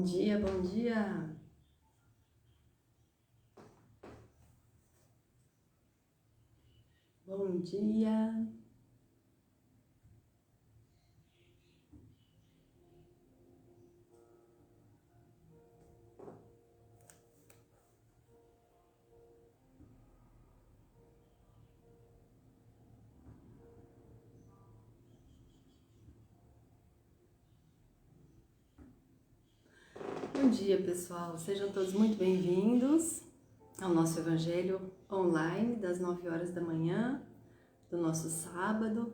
Bom dia, bom dia. Bom dia. Bom dia, pessoal. Sejam todos muito bem-vindos ao nosso Evangelho online das 9 horas da manhã do nosso sábado,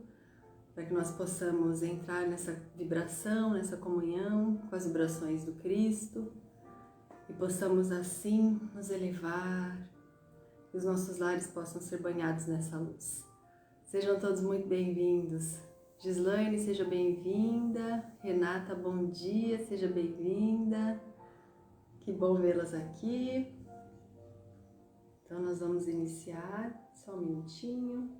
para que nós possamos entrar nessa vibração, nessa comunhão com as vibrações do Cristo e possamos assim nos elevar, que os nossos lares possam ser banhados nessa luz. Sejam todos muito bem-vindos. Gislaine, seja bem-vinda. Renata, bom dia, seja bem-vinda. Que bom vê-las aqui. Então, nós vamos iniciar. Só um minutinho.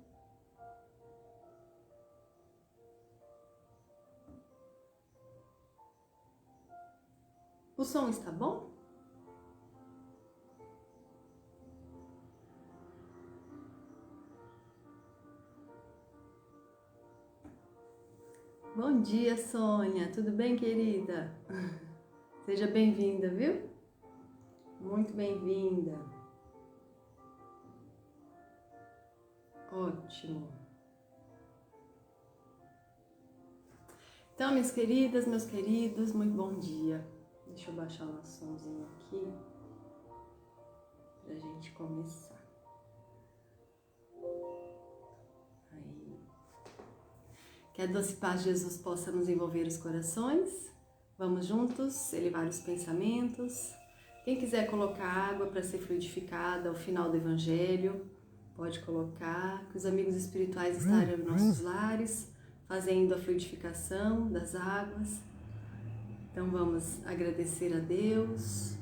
O som está bom? Bom dia, Sônia. Tudo bem, querida? Seja bem-vinda, viu? Muito bem-vinda. Ótimo. Então, minhas queridas, meus queridos, muito bom dia. Deixa eu baixar o nosso somzinho aqui pra gente começar. Aí. Que a doce paz de Jesus possa nos envolver os corações. Vamos juntos elevar os pensamentos. Quem quiser colocar água para ser fluidificada ao final do Evangelho, pode colocar, que os amigos espirituais estarão em nossos lares, fazendo a fluidificação das águas. Então vamos agradecer a Deus,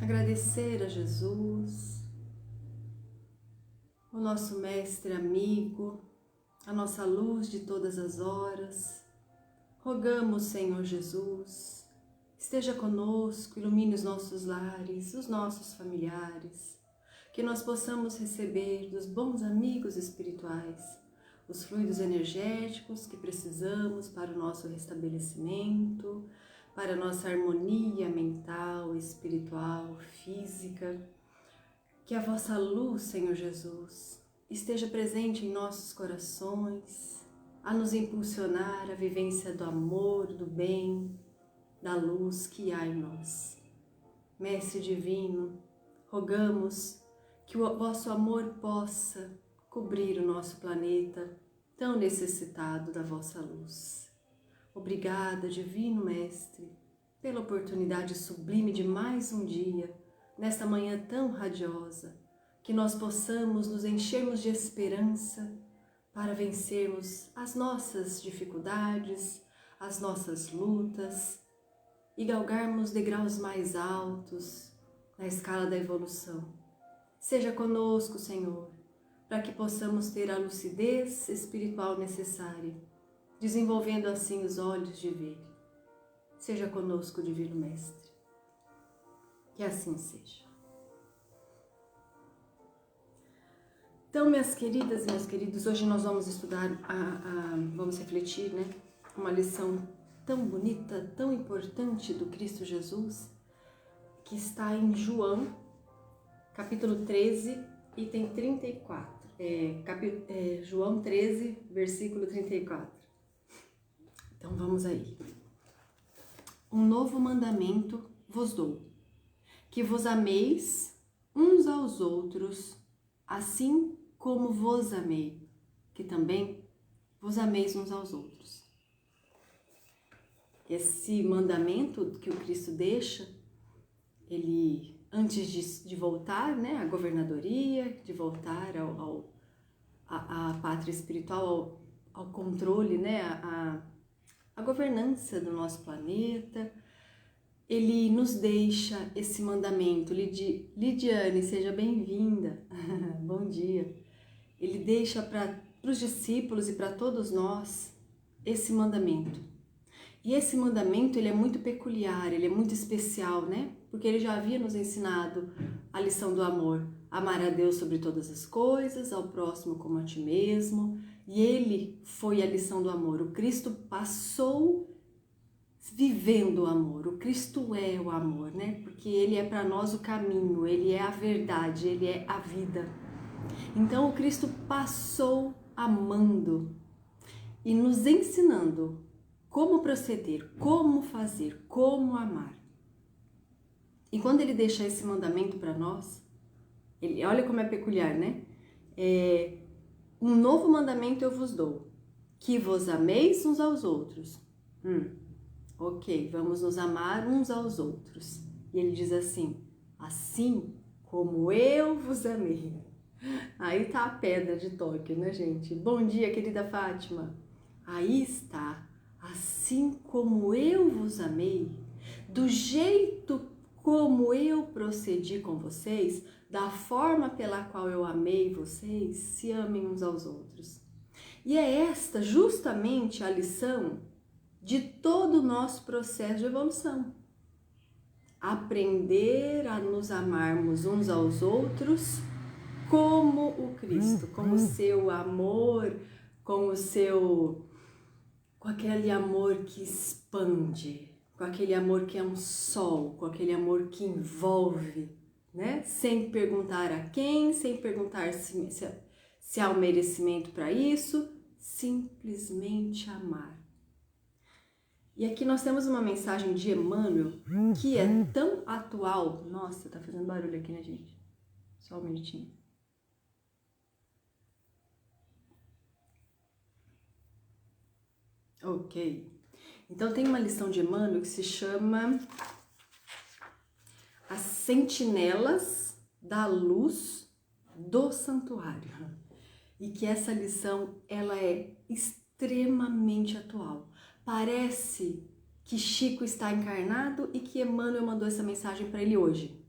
agradecer a Jesus, o nosso mestre amigo, a nossa luz de todas as horas. Rogamos, Senhor Jesus, esteja conosco, ilumine os nossos lares, os nossos familiares, que nós possamos receber dos bons amigos espirituais os fluidos energéticos que precisamos para o nosso restabelecimento, para a nossa harmonia mental, espiritual, física. Que a vossa luz, Senhor Jesus, esteja presente em nossos corações, a nos impulsionar a vivência do amor, do bem, da luz que há em nós. Mestre Divino, rogamos que o vosso amor possa cobrir o nosso planeta tão necessitado da vossa luz. Obrigada, Divino Mestre, pela oportunidade sublime de mais um dia, nesta manhã tão radiosa, que nós possamos nos enchermos de esperança para vencermos as nossas dificuldades, as nossas lutas e galgarmos degraus mais altos na escala da evolução. Seja conosco, Senhor, para que possamos ter a lucidez espiritual necessária, desenvolvendo assim os olhos de ver. Seja conosco, Divino Mestre. Que assim seja. Então, minhas queridas e meus queridos, hoje nós vamos estudar, vamos refletir, né? Uma lição tão bonita, tão importante do Cristo Jesus, que está em João, capítulo 13, item 34. João 13, versículo 34. Então, vamos aí. Um novo mandamento vos dou, que vos ameis uns aos outros, assim como vos amei, que também vos ameis uns aos outros. Esse mandamento que o Cristo deixa, ele, antes de voltar, né, à governadoria, de voltar à pátria espiritual, ao controle, né, à governança do nosso planeta, ele nos deixa esse mandamento. Lidiane, seja bem-vinda, bom dia. Ele deixa para os discípulos e para todos nós esse mandamento. E esse mandamento, ele é muito peculiar, ele é muito especial, né? Porque ele já havia nos ensinado a lição do amor. Amar a Deus sobre todas as coisas, ao próximo como a ti mesmo. E ele foi a lição do amor. O Cristo passou vivendo o amor. O Cristo é o amor, né? Porque ele é para nós o caminho, ele é a verdade, ele é a vida. Então o Cristo passou amando e nos ensinando como proceder, como fazer, como amar. E quando ele deixa esse mandamento para nós, olha como é peculiar, né? Um novo mandamento eu vos dou, que vos ameis uns aos outros. Ok, vamos nos amar uns aos outros. E ele diz assim como eu vos amei. Aí tá a pedra de toque, né, gente? Bom dia, querida Fátima. Aí está. Assim como eu vos amei, do jeito como eu procedi com vocês, da forma pela qual eu amei vocês, se amem uns aos outros. E é esta justamente a lição de todo o nosso processo de evolução. Aprender a nos amarmos uns aos outros como o Cristo, com o seu amor, com aquele amor que expande, com aquele amor que é um sol, com aquele amor que envolve, né? Sem perguntar a quem, sem perguntar se há um merecimento para isso, simplesmente amar. E aqui nós temos uma mensagem de Emmanuel que é tão atual. Nossa, tá fazendo barulho aqui, né, gente? Só um minutinho. Ok. Então tem uma lição de Emmanuel que se chama As Sentinelas da Luz do Santuário. E que essa lição, ela é extremamente atual. Parece que Chico está encarnado e que Emmanuel mandou essa mensagem para ele hoje.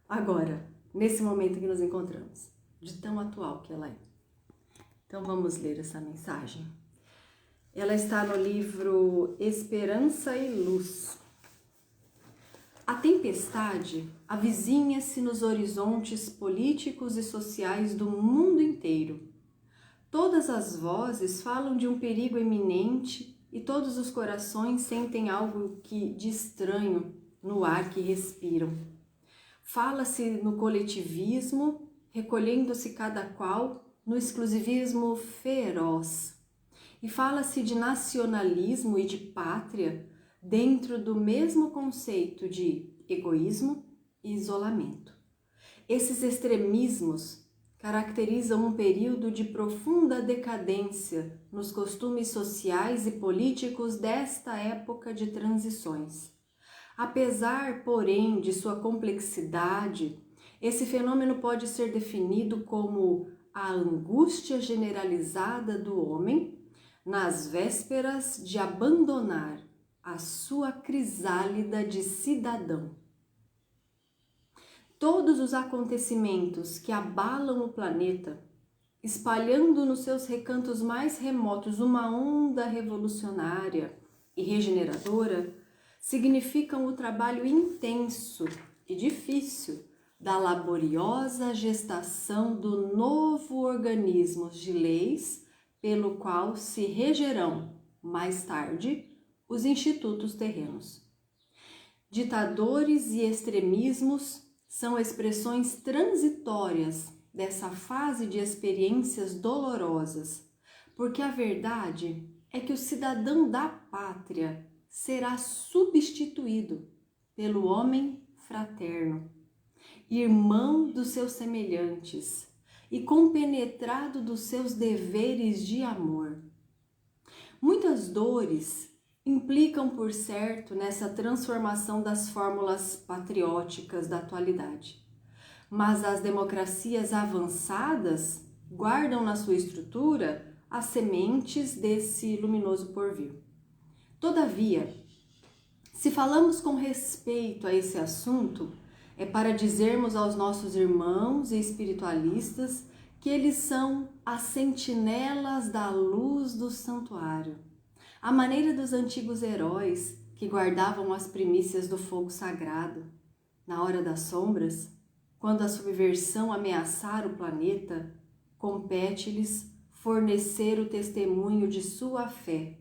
Agora, nesse momento que nos encontramos. De tão atual que ela é. Então vamos ler essa mensagem. Ela está no livro Esperança e Luz. A tempestade avizinha-se nos horizontes políticos e sociais do mundo inteiro. Todas as vozes falam de um perigo iminente e todos os corações sentem algo de estranho no ar que respiram. Fala-se no coletivismo, recolhendo-se cada qual no exclusivismo feroz. E fala-se de nacionalismo e de pátria dentro do mesmo conceito de egoísmo e isolamento. Esses extremismos caracterizam um período de profunda decadência nos costumes sociais e políticos desta época de transições. Apesar, porém, de sua complexidade, esse fenômeno pode ser definido como a angústia generalizada do homem nas vésperas de abandonar a sua crisálida de cidadão. Todos os acontecimentos que abalam o planeta, espalhando nos seus recantos mais remotos uma onda revolucionária e regeneradora, significam o trabalho intenso e difícil da laboriosa gestação do novo organismo de leis pelo qual se regerão, mais tarde, os institutos terrenos. Ditadores e extremismos são expressões transitórias dessa fase de experiências dolorosas, porque a verdade é que o cidadão da pátria será substituído pelo homem fraterno, irmão dos seus semelhantes e compenetrado dos seus deveres de amor. Muitas dores implicam, por certo, nessa transformação das fórmulas patrióticas da atualidade. Mas as democracias avançadas guardam na sua estrutura as sementes desse luminoso porvir. Todavia, se falamos com respeito a esse assunto, é para dizermos aos nossos irmãos e espiritualistas que eles são as sentinelas da luz do santuário, à maneira dos antigos heróis que guardavam as primícias do fogo sagrado. Na hora das sombras, quando a subversão ameaçar o planeta, compete-lhes fornecer o testemunho de sua fé,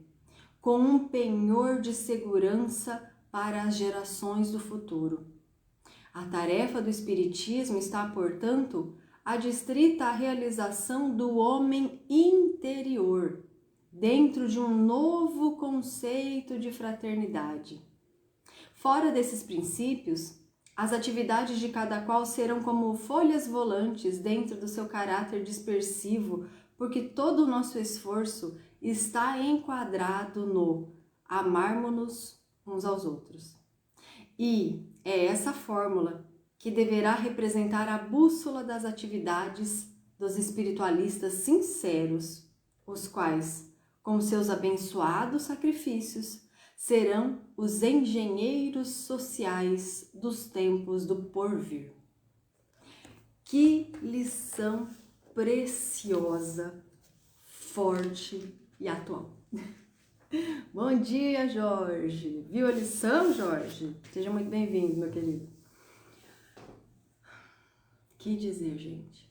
com um penhor de segurança para as gerações do futuro. A tarefa do Espiritismo está, portanto, adstrita à realização do homem interior, dentro de um novo conceito de fraternidade. Fora desses princípios, as atividades de cada qual serão como folhas volantes dentro do seu caráter dispersivo, porque todo o nosso esforço está enquadrado no amarmos-nos uns aos outros. E é essa fórmula que deverá representar a bússola das atividades dos espiritualistas sinceros, os quais, com seus abençoados sacrifícios, serão os engenheiros sociais dos tempos do porvir. Que lição preciosa, forte e atual. Bom dia, Jorge. Viu a lição, Jorge? Seja muito bem-vindo, meu querido. Que dizer, gente?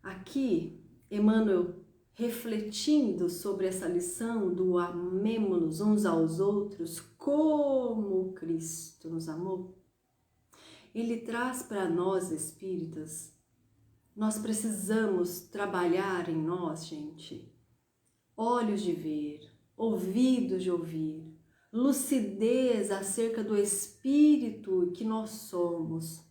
Aqui, Emmanuel, refletindo sobre essa lição do amemo-nos uns aos outros como Cristo nos amou, ele traz para nós espíritas, nós precisamos trabalhar em nós, gente, olhos de ver, ouvidos de ouvir, lucidez acerca do espírito que nós somos,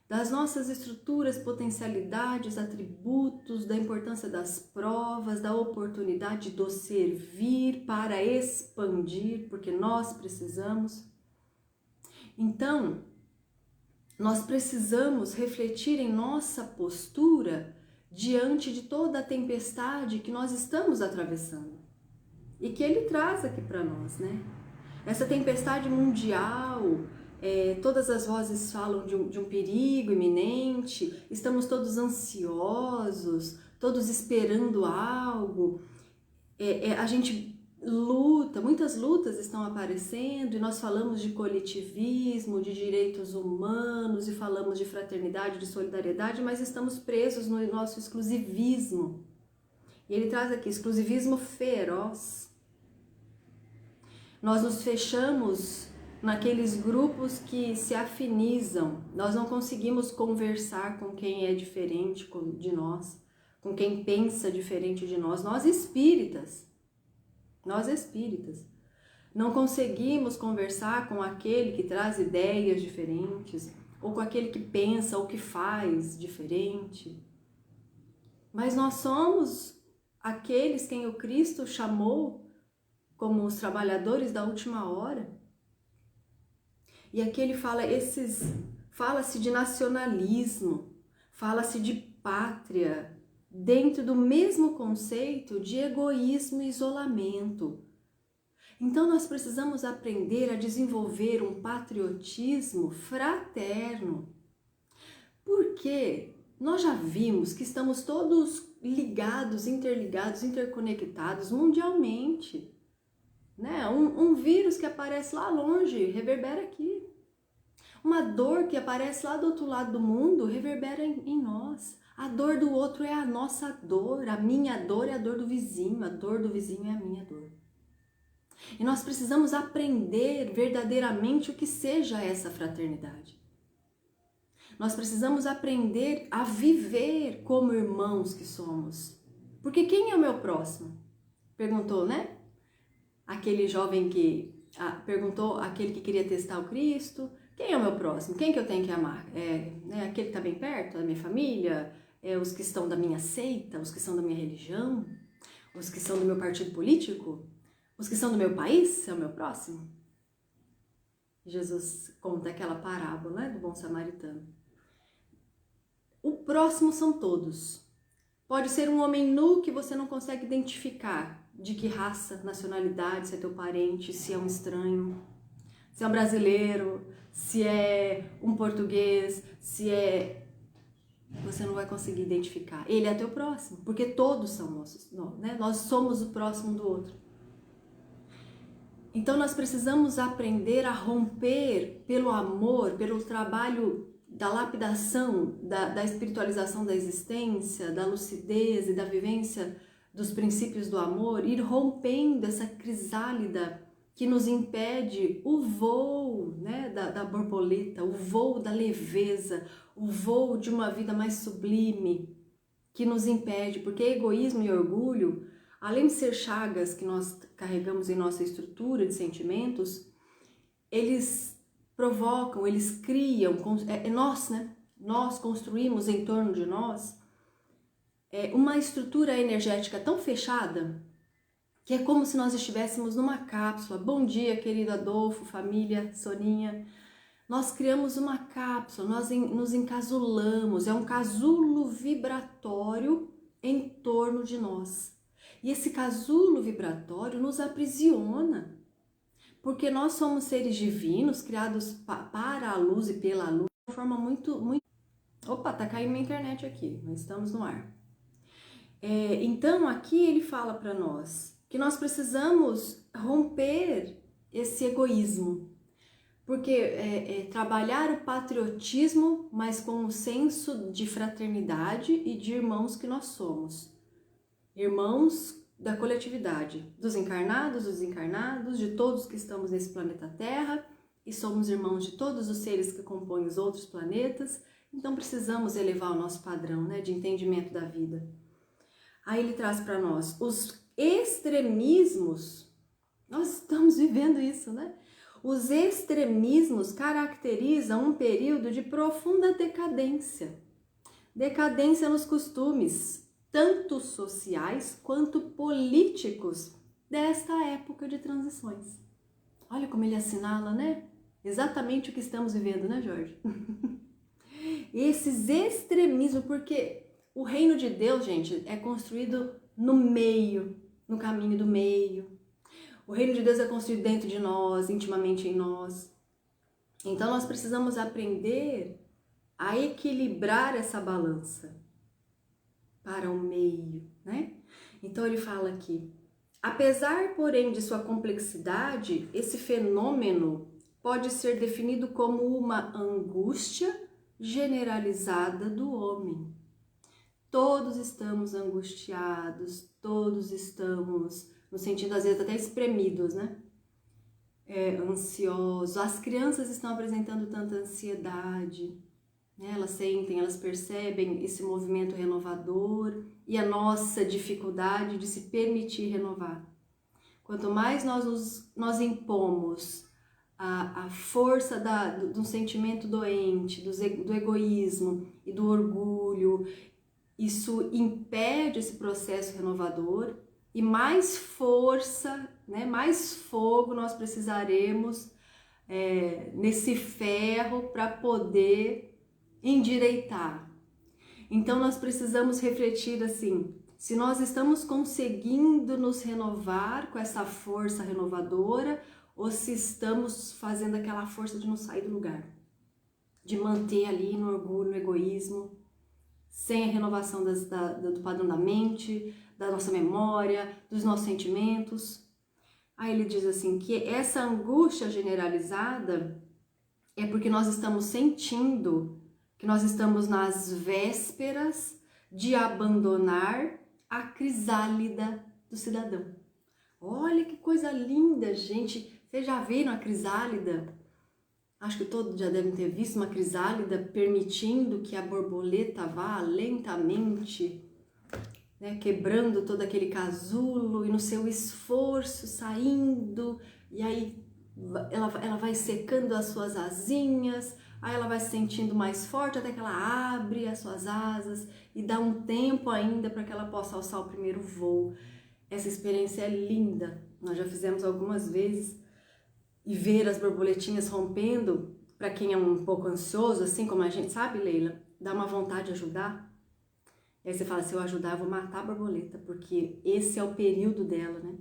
das nossas estruturas, potencialidades, atributos, da importância das provas, da oportunidade do servir para expandir, porque nós precisamos. Então, nós precisamos refletir em nossa postura diante de toda a tempestade que nós estamos atravessando e que ele traz aqui para nós, né? Essa tempestade mundial, todas as vozes falam de um perigo iminente, estamos todos ansiosos, todos esperando algo, a gente luta, muitas lutas estão aparecendo e nós falamos de coletivismo, de direitos humanos e falamos de fraternidade, de solidariedade, mas estamos presos no nosso exclusivismo. E ele traz aqui exclusivismo feroz. Nós nos fechamos naqueles grupos que se afinizam, nós não conseguimos conversar com quem é diferente de nós, com quem pensa diferente de nós, nós espíritas, não conseguimos conversar com aquele que traz ideias diferentes, ou com aquele que pensa ou que faz diferente, mas nós somos aqueles quem o Cristo chamou como os trabalhadores da última hora. E aqui ele fala-se de nacionalismo, fala-se de pátria, dentro do mesmo conceito de egoísmo e isolamento. Então nós precisamos aprender a desenvolver um patriotismo fraterno. Porque nós já vimos que estamos todos ligados, interligados, interconectados mundialmente. Né? Um vírus que aparece lá longe reverbera aqui. Uma dor que aparece lá do outro lado do mundo reverbera em nós. A dor do outro é a nossa dor, a minha dor é a dor do vizinho, a dor do vizinho é a minha dor. E nós precisamos aprender verdadeiramente o que seja essa fraternidade. Nós precisamos aprender a viver como irmãos que somos. Porque quem é o meu próximo? Perguntou, né? Aquele jovem que perguntou, aquele que queria testar o Cristo, quem é o meu próximo? Quem que eu tenho que amar? Aquele que está bem perto, da minha família? Os que estão da minha seita? Os que são da minha religião? Os que são do meu partido político? Os que são do meu país? É o meu próximo? Jesus conta aquela parábola, né, do bom samaritano. O próximo são todos. Pode ser um homem nu que você não consegue identificar de que raça, nacionalidade, se é teu parente, se é um estranho, se é um brasileiro, se é um português, se é você não vai conseguir identificar. Ele é teu próximo, porque todos são nossos, né? Nós somos o próximo do outro. Então nós precisamos aprender a romper pelo amor, pelo trabalho da lapidação, da espiritualização da existência, da lucidez e da vivência dos princípios do amor, ir rompendo essa crisálida que nos impede o voo, né, da borboleta, o voo da leveza, o voo de uma vida mais sublime, que nos impede, porque egoísmo e orgulho, além de ser chagas que nós carregamos em nossa estrutura de sentimentos, eles provocam, eles criam, nós, né? Nós construímos em torno de nós uma estrutura energética tão fechada que é como se nós estivéssemos numa cápsula. Bom dia, querido Adolfo, família, Soninha. Nós criamos uma cápsula, nós nos encasulamos, é um casulo vibratório em torno de nós. E esse casulo vibratório nos aprisiona, porque nós somos seres divinos, criados para a luz e pela luz, de uma forma muito... Opa, tá caindo minha internet aqui, mas estamos no ar. Então, aqui ele fala para nós que nós precisamos romper esse egoísmo, porque trabalhar o patriotismo, mas com o senso de fraternidade e de irmãos que nós somos. Irmãos da coletividade, dos encarnados, dos desencarnados, de todos que estamos nesse planeta Terra, e somos irmãos de todos os seres que compõem os outros planetas, então precisamos elevar o nosso padrão, né, de entendimento da vida. Aí ele traz para nós os extremismos, nós estamos vivendo isso, né? Os extremismos caracterizam um período de profunda decadência. Decadência nos costumes, tanto sociais quanto políticos, desta época de transições. Olha como ele assinala, né? Exatamente o que estamos vivendo, né, Jorge? Esses extremismos, porque o reino de Deus, gente, é construído no meio, no caminho do meio. O reino de Deus é construído dentro de nós, intimamente em nós. Então nós precisamos aprender a equilibrar essa balança para o meio, né? Então ele fala aqui, apesar, porém, de sua complexidade, esse fenômeno pode ser definido como uma angústia generalizada do homem. Todos estamos angustiados, todos estamos, no sentido às vezes até espremidos, né? Ansiosos. As crianças estão apresentando tanta ansiedade, né? Elas sentem, elas percebem esse movimento renovador e a nossa dificuldade de se permitir renovar. Quanto mais nós impomos a força do sentimento doente, do egoísmo e do orgulho, isso impede esse processo renovador e mais força, né, mais fogo nós precisaremos nesse ferro para poder endireitar. Então nós precisamos refletir assim, se nós estamos conseguindo nos renovar com essa força renovadora ou se estamos fazendo aquela força de não sair do lugar, de manter ali no orgulho, no egoísmo, sem a renovação do padrão da mente, da nossa memória, dos nossos sentimentos. Aí ele diz assim, que essa angústia generalizada é porque nós estamos sentindo que nós estamos nas vésperas de abandonar a crisálida do cidadão. Olha que coisa linda, gente! Vocês já viram a crisálida? Acho que todos já devem ter visto uma crisálida permitindo que a borboleta vá lentamente, né, quebrando todo aquele casulo e no seu esforço saindo, e aí ela vai secando as suas asinhas, aí ela vai se sentindo mais forte até que ela abre as suas asas e dá um tempo ainda para que ela possa alçar o primeiro voo. Essa experiência é linda, nós já fizemos algumas vezes. E ver as borboletinhas rompendo, para quem é um pouco ansioso, assim como a gente, sabe, Leila? Dá uma vontade de ajudar. E aí você fala, se eu ajudar, eu vou matar a borboleta, porque esse é o período dela, né?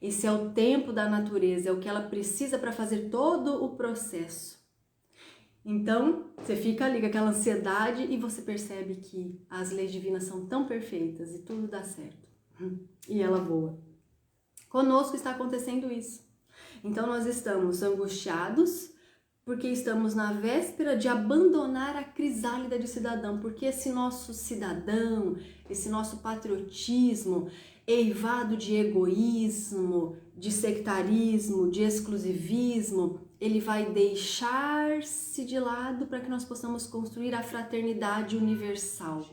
Esse é o tempo da natureza, é o que ela precisa para fazer todo o processo. Então, você fica ali com aquela ansiedade e você percebe que as leis divinas são tão perfeitas e tudo dá certo. E ela voa. Conosco está acontecendo isso. Então, nós estamos angustiados porque estamos na véspera de abandonar a crisálida de cidadão, porque esse nosso cidadão, esse nosso patriotismo eivado de egoísmo, de sectarismo, de exclusivismo, ele vai deixar-se de lado para que nós possamos construir a fraternidade universal,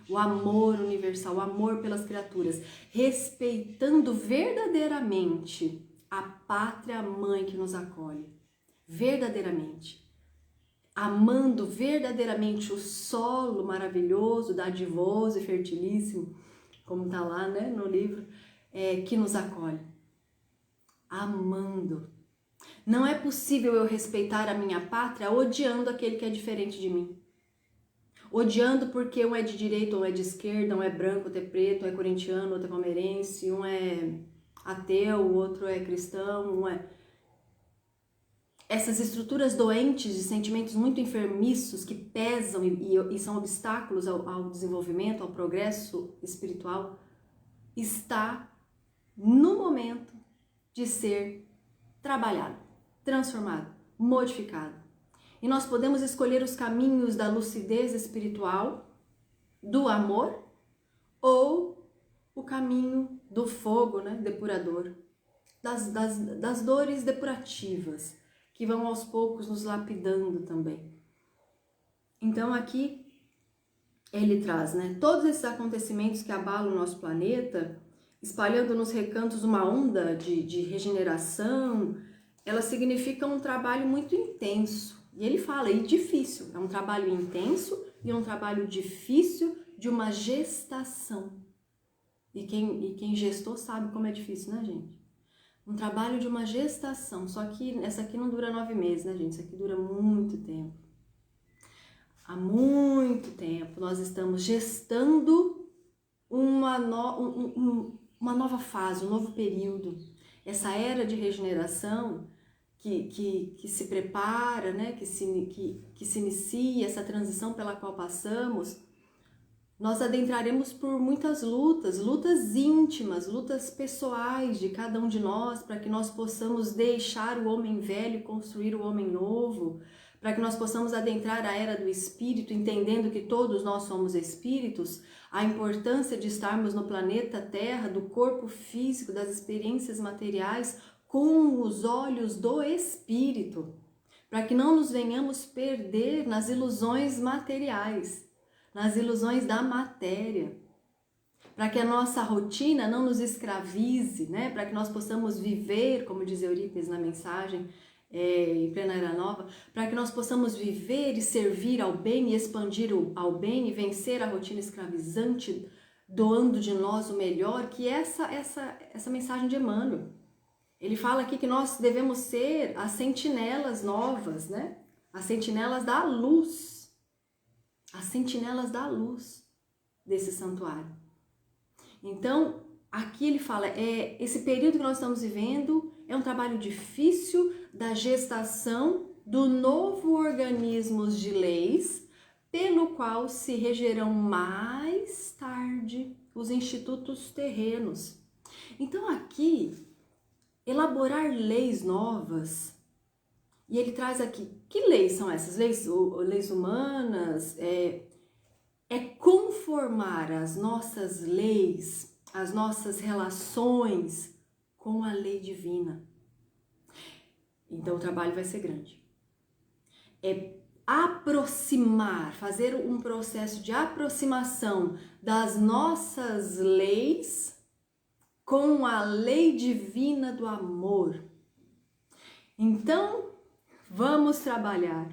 o amor universal, o amor pelas criaturas, respeitando verdadeiramente a pátria mãe que nos acolhe. Verdadeiramente, amando verdadeiramente o solo maravilhoso, dadivoso e fertilíssimo, como está lá, né, no livro, que nos acolhe. Amando. Não é possível eu respeitar a minha pátria odiando aquele que é diferente de mim. Odiando porque um é de direita, um é de esquerda, um é branco, outro é preto, um é corintiano, outro é palmeirense, um é ateu, o outro é cristão, um é... Essas estruturas doentes de sentimentos muito enfermiços que pesam e são obstáculos ao desenvolvimento, ao progresso espiritual, está no momento de ser trabalhado, transformado, modificado. E nós podemos escolher os caminhos da lucidez espiritual, do amor, ou o caminho do fogo, né, depurador, das dores depurativas, que vão aos poucos nos lapidando também. Então aqui ele traz, né, todos esses acontecimentos que abalam o nosso planeta, espalhando nos recantos uma onda de regeneração, elas significam um trabalho muito intenso. E ele fala, e difícil, é um trabalho intenso e um trabalho difícil de uma gestação. E quem gestou sabe como é difícil, né, gente? Um trabalho de uma gestação, só que essa aqui não dura 9 meses, né, gente? Isso aqui dura muito tempo. Há muito tempo nós estamos gestando uma nova fase, um novo período. Essa era de regeneração que se prepara, né, que se inicia, essa transição pela qual passamos, nós adentraremos por muitas lutas íntimas, lutas pessoais de cada um de nós, para que nós possamos deixar o homem velho e construir o homem novo, para que nós possamos adentrar a era do espírito, entendendo que todos nós somos espíritos, a importância de estarmos no planeta Terra, do corpo físico, das experiências materiais, com os olhos do espírito, para que não nos venhamos perder nas ilusões materiais, nas ilusões da matéria, para que a nossa rotina não nos escravize, né? Para que nós possamos viver, como diz Eurípides na mensagem em Plena Era Nova, para que nós possamos viver e servir ao bem e expandir ao bem e vencer a rotina escravizante, doando de nós o melhor, que é essa mensagem de Emmanuel. Ele fala aqui que nós devemos ser as sentinelas novas, né? As sentinelas da luz. As sentinelas da luz desse santuário. Então, aqui ele fala, esse período que nós estamos vivendo é um trabalho difícil da gestação do novo organismo de leis, pelo qual se regerão mais tarde os institutos terrenos. Então, aqui, elaborar leis novas. E ele traz aqui, que leis são essas? Leis humanas? É conformar as nossas leis, as nossas relações com a lei divina. Então o trabalho vai ser grande. É aproximar, fazer um processo de aproximação das nossas leis com a lei divina do amor. Então, vamos trabalhar.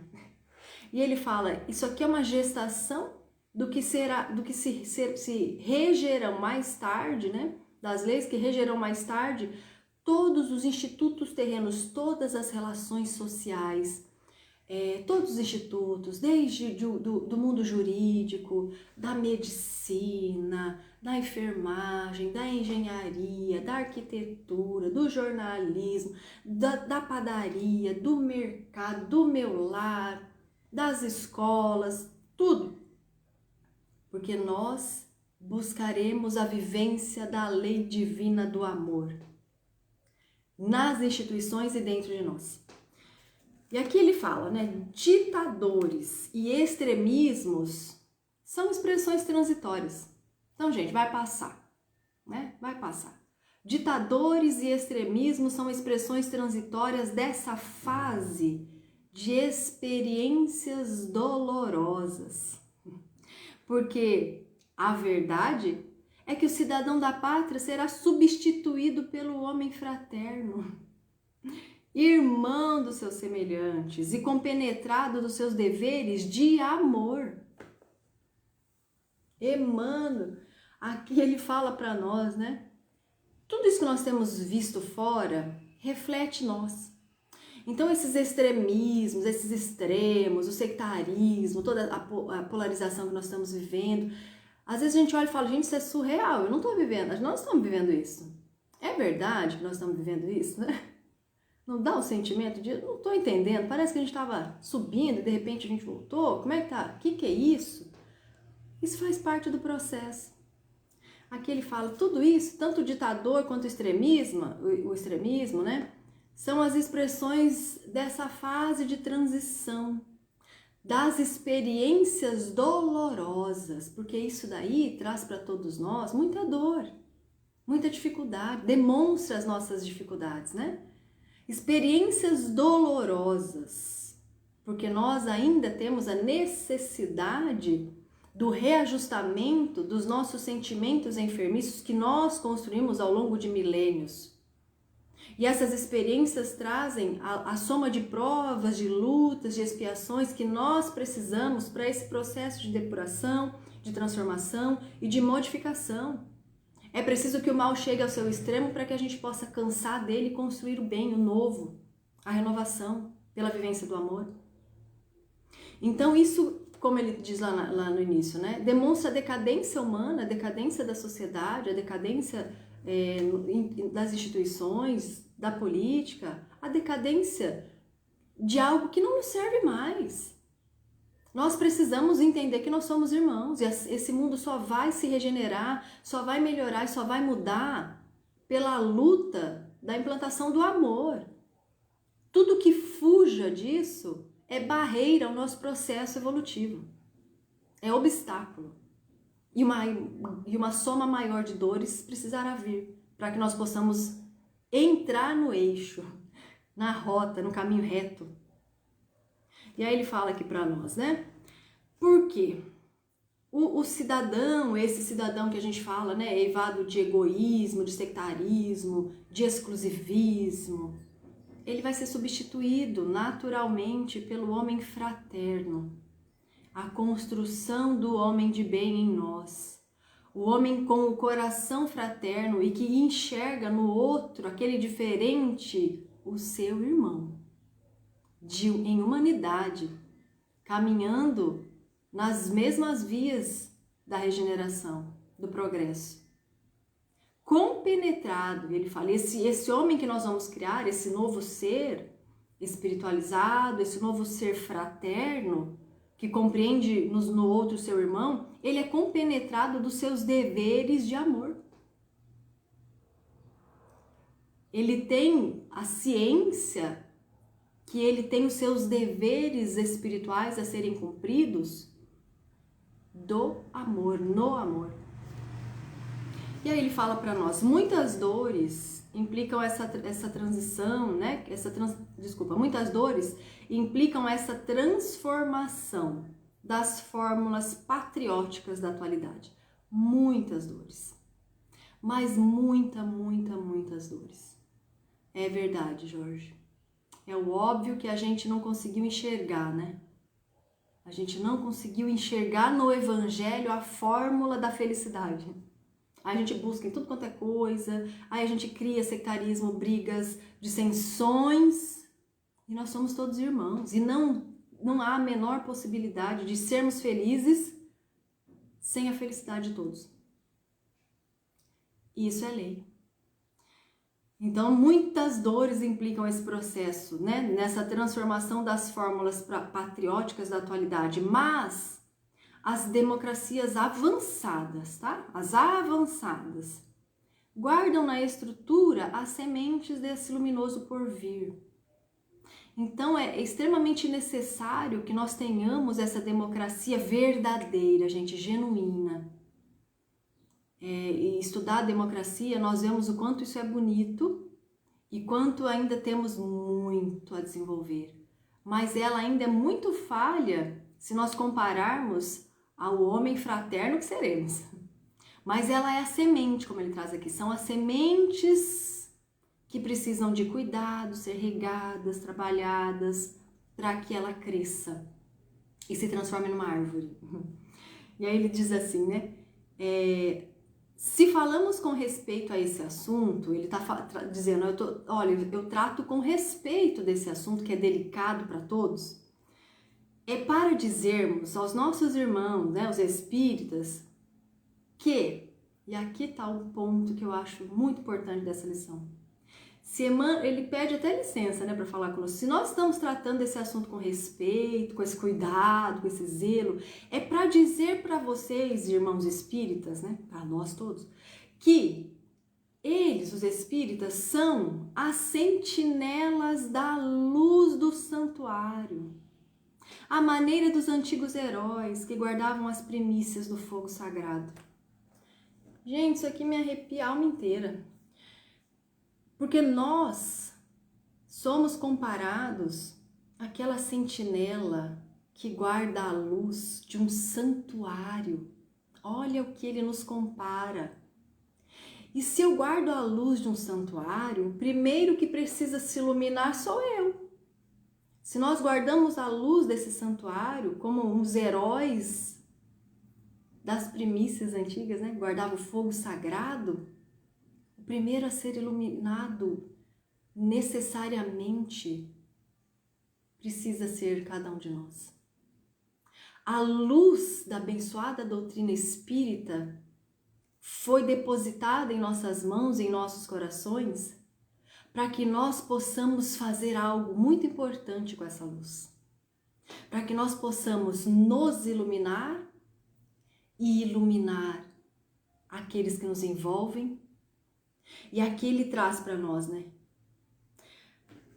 E ele fala, isso aqui é uma gestação do que se regerão mais tarde, né? Das leis que regerão mais tarde todos os institutos terrenos, todas as relações sociais, todos os institutos, desde do mundo jurídico, da medicina, da enfermagem, da engenharia, da arquitetura, do jornalismo, da padaria, do mercado, do meu lar, das escolas, tudo. Porque nós buscaremos a vivência da lei divina do amor nas instituições e dentro de nós. E aqui ele fala, né? Ditadores e extremismos são expressões transitórias. Então, gente, vai passar, né? Vai passar. Ditadores e extremismos são expressões transitórias dessa fase de experiências dolorosas. Porque a verdade é que o cidadão da pátria será substituído pelo homem fraterno, irmão dos seus semelhantes e compenetrado dos seus deveres de amor. Emmanuel, aqui ele fala para nós, né? Tudo isso que nós temos visto fora reflete nós. Então esses extremismos, esses extremos, o sectarismo, toda a polarização que nós estamos vivendo, às vezes a gente olha e fala, gente, isso é surreal, eu não estou vivendo, nós não estamos vivendo isso. É verdade que nós estamos vivendo isso, né? Não dá o sentimento de, não estou entendendo, parece que a gente estava subindo e de repente a gente voltou, como é que tá? O que é isso? Isso faz parte do processo. Aqui ele fala, tudo isso, tanto o ditador quanto o extremismo, né? São as expressões dessa fase de transição, das experiências dolorosas, porque isso daí traz para todos nós muita dor, muita dificuldade, demonstra as nossas dificuldades, né? Experiências dolorosas, porque nós ainda temos a necessidade do reajustamento dos nossos sentimentos enfermiços que nós construímos ao longo de milênios. E essas experiências trazem a soma de provas, de lutas, de expiações que nós precisamos para esse processo de depuração, de transformação e de modificação. É preciso que o mal chegue ao seu extremo para que a gente possa cansar dele e construir o bem, o novo, a renovação, pela vivência do amor. Então isso, como ele diz lá no início, né, demonstra a decadência humana, a decadência da sociedade, a decadência das instituições, da política, a decadência de algo que não nos serve mais. Nós precisamos entender que nós somos irmãos e esse mundo só vai se regenerar, só vai melhorar e só vai mudar pela luta da implantação do amor. Tudo que fuja disso é barreira ao nosso processo evolutivo, é obstáculo. E uma soma maior de dores precisará vir para que nós possamos entrar no eixo, na rota, no caminho reto. E aí ele fala aqui para nós, né? Por quê? O cidadão, esse cidadão que a gente fala, né? Eivado de egoísmo, de sectarismo, de exclusivismo, ele vai ser substituído naturalmente pelo homem fraterno. A construção do homem de bem em nós. O homem com o coração fraterno e que enxerga no outro, aquele diferente, o seu irmão. Em humanidade, caminhando nas mesmas vias da regeneração, do progresso. Compenetrado, ele fala, esse homem que nós vamos criar, esse novo ser espiritualizado, esse novo ser fraterno, que compreende no outro seu irmão, ele é compenetrado dos seus deveres de amor. Ele tem a ciência que ele tem os seus deveres espirituais a serem cumpridos do amor, no amor. E aí ele fala para nós, muitas dores implicam essa transição, né? Muitas dores implicam essa transformação das fórmulas patrióticas da atualidade. Muitas dores. Mas muitas dores. É verdade, Jorge. É o óbvio que a gente não conseguiu enxergar, né? A gente não conseguiu enxergar no Evangelho a fórmula da felicidade. Aí a gente busca em tudo quanto é coisa, aí a gente cria sectarismo, brigas, dissensões, e nós somos todos irmãos. E não há a menor possibilidade de sermos felizes sem a felicidade de todos. E isso é lei. Então, muitas dores implicam esse processo, né? Nessa transformação das fórmulas patrióticas da atualidade. Mas as democracias avançadas, tá? As avançadas, guardam na estrutura as sementes desse luminoso porvir. Então, é extremamente necessário que nós tenhamos essa democracia verdadeira, gente, genuína. E estudar a democracia, nós vemos o quanto isso é bonito e quanto ainda temos muito a desenvolver. Mas ela ainda é muito falha se nós compararmos ao homem fraterno que seremos. Mas ela é a semente, como ele traz aqui, são as sementes que precisam de cuidado, ser regadas, trabalhadas, para que ela cresça e se transforme numa árvore. E aí ele diz assim, né? Se falamos com respeito a esse assunto, ele está dizendo, olha, eu trato com respeito desse assunto que é delicado para todos, é para dizermos aos nossos irmãos, né, os espíritas, que, e aqui está o ponto que eu acho muito importante dessa lição, ele pede até licença, né, para falar conosco. Se nós estamos tratando esse assunto com respeito, com esse cuidado, com esse zelo, é para dizer para vocês, irmãos espíritas, né, para nós todos, que eles, os espíritas, são as sentinelas da luz do santuário, à maneira dos antigos heróis que guardavam as primícias do fogo sagrado. Gente, isso aqui me arrepia a alma inteira. Porque nós somos comparados àquela sentinela que guarda a luz de um santuário. Olha o que ele nos compara. E se eu guardo a luz de um santuário, o primeiro que precisa se iluminar sou eu. Se nós guardamos a luz desse santuário como os heróis das primícias antigas, né? Guardavam o fogo sagrado, o primeiro a ser iluminado necessariamente precisa ser cada um de nós. A luz da abençoada doutrina espírita foi depositada em nossas mãos, em nossos corações, para que nós possamos fazer algo muito importante com essa luz. Para que nós possamos nos iluminar e iluminar aqueles que nos envolvem. E aqui ele traz para nós, né?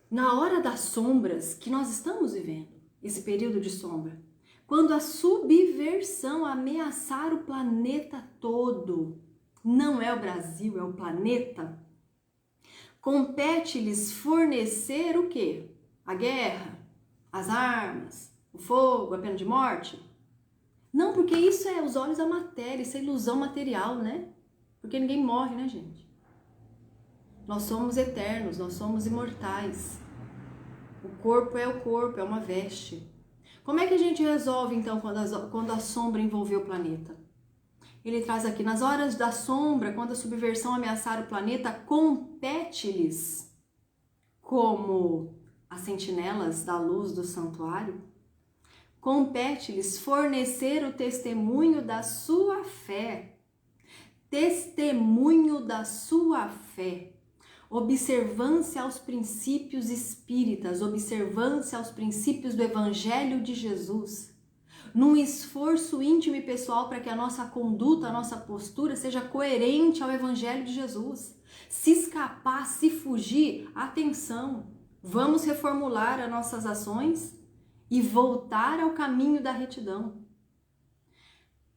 Na hora das sombras que nós estamos vivendo, esse período de sombra, quando a subversão ameaçar o planeta todo, não é o Brasil, é o planeta, compete-lhes fornecer o quê? A guerra, as armas, o fogo, a pena de morte? Não, porque isso é os olhos da matéria, isso é ilusão material, né? Porque ninguém morre, né, gente? Nós somos eternos, nós somos imortais. O corpo, é uma veste. Como é que a gente resolve, então, quando a sombra envolveu o planeta? Ele traz aqui, nas horas da sombra, quando a subversão ameaçar o planeta, compete-lhes, como as sentinelas da luz do santuário, compete-lhes fornecer o testemunho da sua fé. Testemunho da sua fé. Observância aos princípios espíritas, observância aos princípios do Evangelho de Jesus, num esforço íntimo e pessoal para que a nossa conduta, a nossa postura seja coerente ao Evangelho de Jesus. Se escapar, se fugir, atenção, vamos reformular as nossas ações e voltar ao caminho da retidão.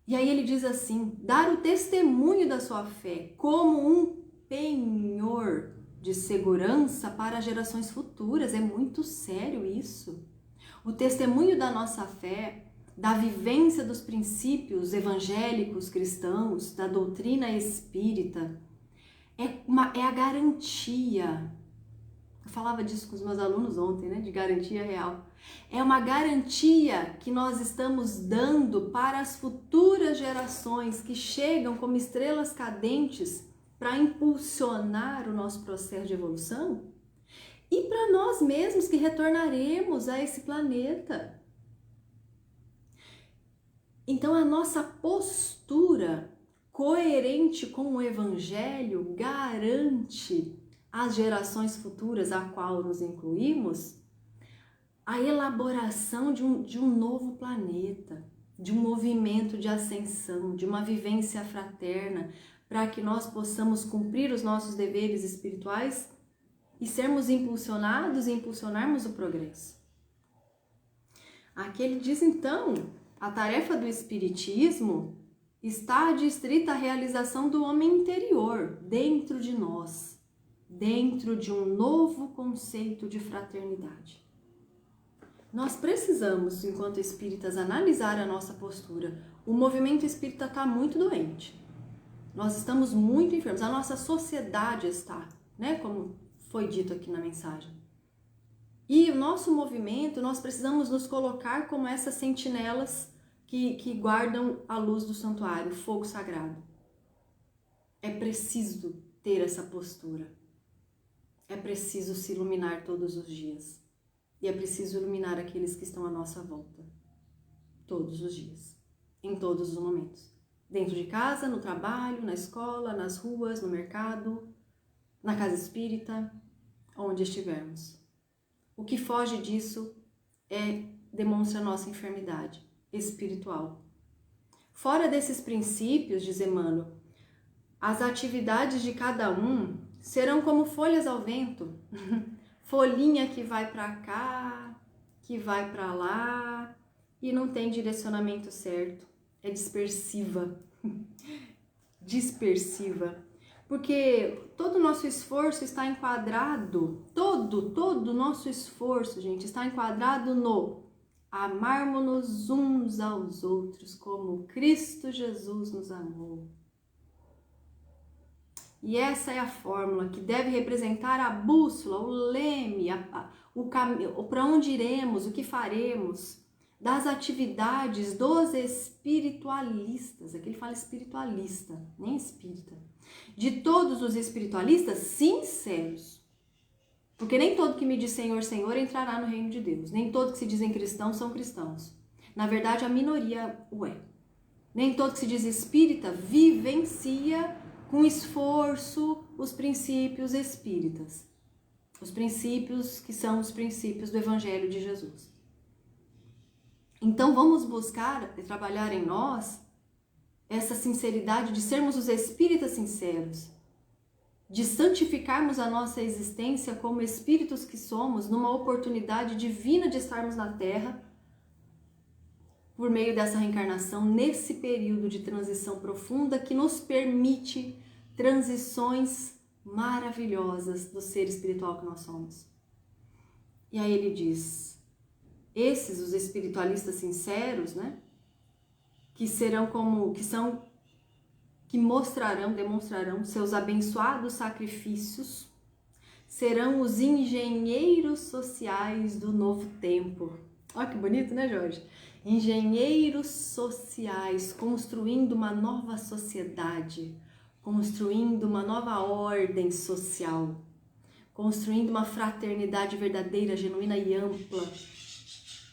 E aí ele diz assim, dar o testemunho da sua fé como um penhor de segurança para gerações futuras. É muito sério isso. O testemunho da nossa fé, da vivência dos princípios evangélicos cristãos, da doutrina espírita, é a garantia. Eu falava disso com os meus alunos ontem, né? De garantia real. É uma garantia que nós estamos dando para as futuras gerações que chegam como estrelas cadentes para impulsionar o nosso processo de evolução e para nós mesmos que retornaremos a esse planeta. Então, a nossa postura coerente com o Evangelho garante às gerações futuras, a qual nos incluímos, a elaboração de um novo planeta, de um movimento de ascensão, de uma vivência fraterna, para que nós possamos cumprir os nossos deveres espirituais e sermos impulsionados e impulsionarmos o progresso. Aqui ele diz, então, a tarefa do Espiritismo está adstrita à realização do homem interior, dentro de nós, dentro de um novo conceito de fraternidade. Nós precisamos, enquanto espíritas, analisar a nossa postura. O movimento espírita está muito doente. Nós estamos muito enfermos. A nossa sociedade está, né? Como foi dito aqui na mensagem. E o nosso movimento, nós precisamos nos colocar como essas sentinelas que guardam a luz do santuário, o fogo sagrado. É preciso ter essa postura. É preciso se iluminar todos os dias. E é preciso iluminar aqueles que estão à nossa volta. Todos os dias. Em todos os momentos. Dentro de casa, no trabalho, na escola, nas ruas, no mercado, na casa espírita, onde estivermos. O que foge disso demonstra a nossa enfermidade espiritual. Fora desses princípios, diz Emmanuel, as atividades de cada um serão como folhas ao vento. Folhinha que vai para cá, que vai para lá e não tem direcionamento certo. É dispersiva. Dispersiva. Porque todo o nosso esforço está enquadrado, todo o nosso esforço, gente, está enquadrado no amarmos-nos uns aos outros como Cristo Jesus nos amou. E essa é a fórmula que deve representar a bússola, o leme, o caminho, para onde iremos, o que faremos, das atividades dos espiritualistas. Aqui ele fala espiritualista, nem espírita. De todos os espiritualistas sinceros. Porque nem todo que me diz Senhor, Senhor entrará no reino de Deus. Nem todo que se dizem cristãos são cristãos. Na verdade, a minoria o é. Nem todo que se diz espírita vivencia com esforço os princípios espíritas. Os princípios que são os princípios do Evangelho de Jesus. Então vamos buscar e trabalhar em nós essa sinceridade de sermos os espíritas sinceros, de santificarmos a nossa existência como espíritos que somos, numa oportunidade divina de estarmos na Terra, por meio dessa reencarnação, nesse período de transição profunda que nos permite transições maravilhosas do ser espiritual que nós somos. E aí ele diz, esses, os espiritualistas sinceros, né, que mostrarão, demonstrarão seus abençoados sacrifícios, serão os engenheiros sociais do novo tempo. Olha que bonito, né, Jorge? Engenheiros sociais, construindo uma nova sociedade, construindo uma nova ordem social, construindo uma fraternidade verdadeira, genuína e ampla.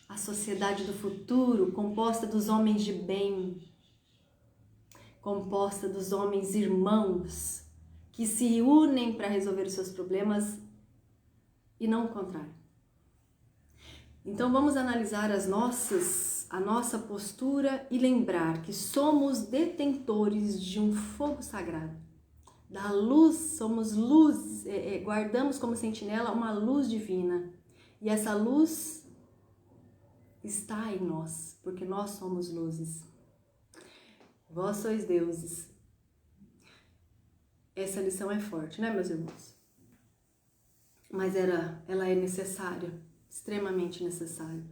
A sociedade do futuro, composta dos homens de bem, composta dos homens irmãos, que se unem para resolver os seus problemas e não o contrário. Então vamos analisar a nossa postura e lembrar que somos detentores de um fogo sagrado. Da luz, somos luz, guardamos como sentinela uma luz divina. E essa luz está em nós, porque nós somos luzes. Vós sois deuses. Essa lição é forte, né, meus irmãos? Mas ela é necessária, extremamente necessária.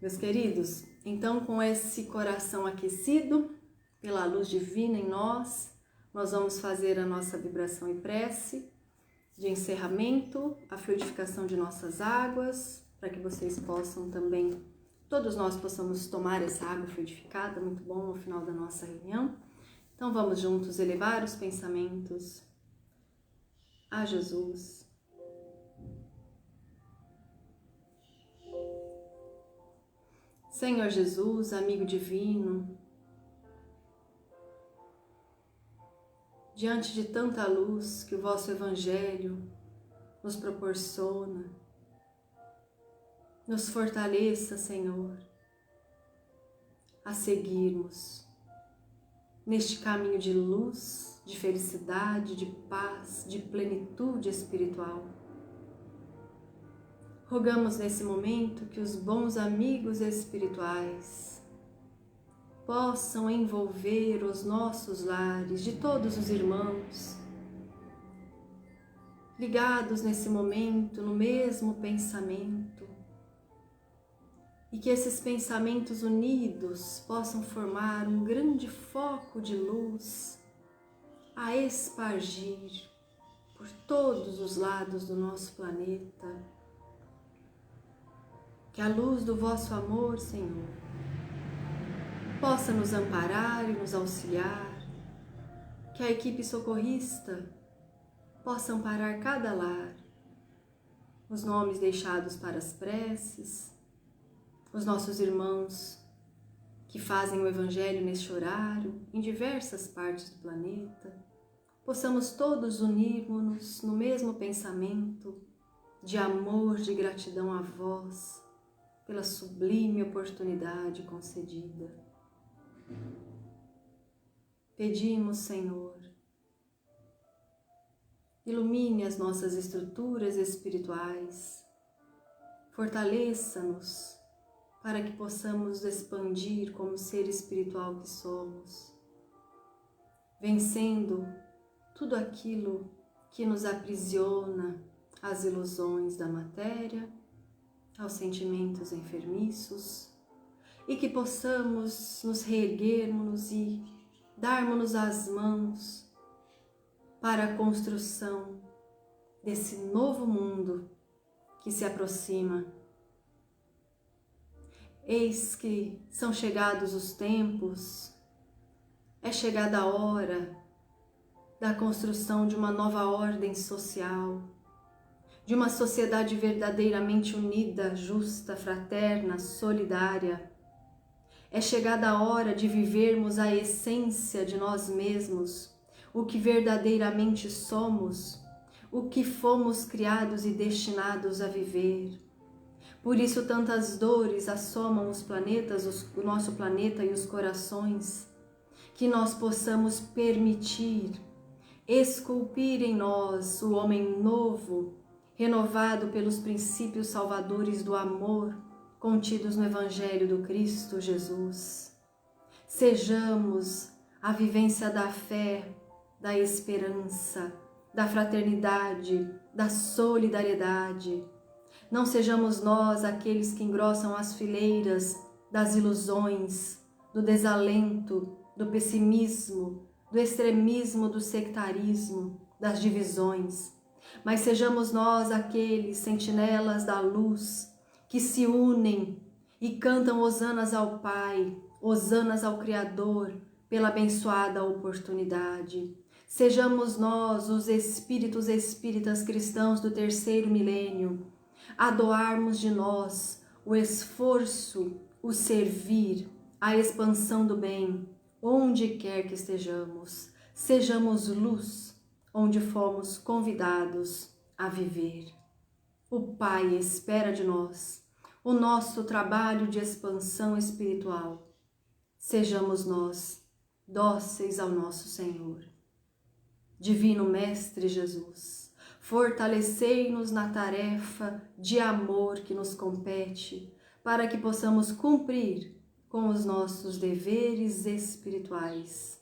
Meus queridos, então com esse coração aquecido pela luz divina em nós, nós vamos fazer a nossa vibração e prece de encerramento, a fluidificação de nossas águas, para que vocês possam também, todos nós possamos tomar essa água fluidificada, muito bom no final da nossa reunião. Então vamos juntos elevar os pensamentos a Jesus. Senhor Jesus, amigo divino, diante de tanta luz que o vosso Evangelho nos proporciona. Nos fortaleça, Senhor, a seguirmos neste caminho de luz, de felicidade, de paz, de plenitude espiritual. Rogamos nesse momento que os bons amigos espirituais possam envolver os nossos lares, de todos os irmãos, ligados nesse momento no mesmo pensamento, e que esses pensamentos unidos possam formar um grande foco de luz a espargir por todos os lados do nosso planeta. Que a luz do vosso amor, Senhor, possa nos amparar e nos auxiliar, que a equipe socorrista possa amparar cada lar, os nomes deixados para as preces, os nossos irmãos que fazem o Evangelho neste horário, em diversas partes do planeta, possamos todos unirmos-nos no mesmo pensamento de amor, de gratidão a vós, pela sublime oportunidade concedida. Pedimos, Senhor, ilumine as nossas estruturas espirituais, fortaleça-nos para que possamos expandir como ser espiritual que somos, vencendo tudo aquilo que nos aprisiona às ilusões da matéria, aos sentimentos enfermiços, e que possamos nos reerguermos e darmos-nos as mãos para a construção desse novo mundo que se aproxima. Eis que são chegados os tempos, é chegada a hora da construção de uma nova ordem social, de uma sociedade verdadeiramente unida, justa, fraterna, solidária. É chegada a hora de vivermos a essência de nós mesmos, o que verdadeiramente somos, o que fomos criados e destinados a viver. Por isso tantas dores assomam os planetas, o nosso planeta e os corações, que nós possamos permitir esculpir em nós o homem novo, renovado pelos princípios salvadores do amor contidos no Evangelho do Cristo Jesus. Sejamos a vivência da fé, da esperança, da fraternidade, da solidariedade. Não sejamos nós aqueles que engrossam as fileiras das ilusões, do desalento, do pessimismo, do extremismo, do sectarismo, das divisões, mas sejamos nós aqueles sentinelas da luz que se unem e cantam hosanas ao Pai, hosanas ao Criador, pela abençoada oportunidade. Sejamos nós os espíritos espíritas cristãos do terceiro milênio, a doarmos de nós o esforço, o servir, a expansão do bem, onde quer que estejamos. Sejamos luz, onde fomos convidados a viver. O Pai espera de nós o nosso trabalho de expansão espiritual. Sejamos nós dóceis ao nosso Senhor. Divino Mestre Jesus, fortalecei-nos na tarefa de amor que nos compete, para que possamos cumprir com os nossos deveres espirituais.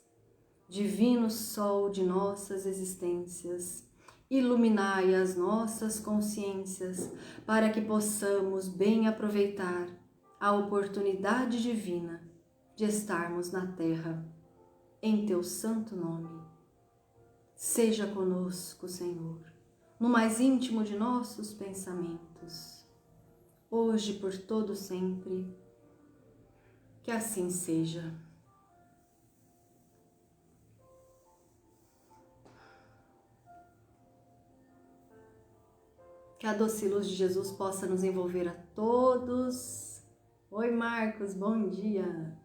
Divino Sol de nossas existências, iluminai as nossas consciências, para que possamos bem aproveitar a oportunidade divina de estarmos na Terra. Em Teu santo nome. Seja conosco, Senhor, no mais íntimo de nossos pensamentos, hoje por todo sempre. Que assim seja. Que a doce luz de Jesus possa nos envolver a todos. Oi, Marcos, bom dia.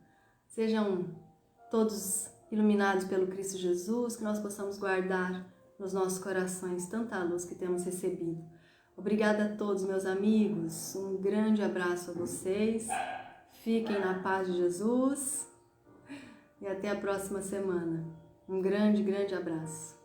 Sejam todos iluminados pelo Cristo Jesus, que nós possamos guardar nos nossos corações tanta luz que temos recebido. Obrigada a todos, meus amigos. Um grande abraço a vocês. Fiquem na paz de Jesus e até a próxima semana. Um grande, grande abraço.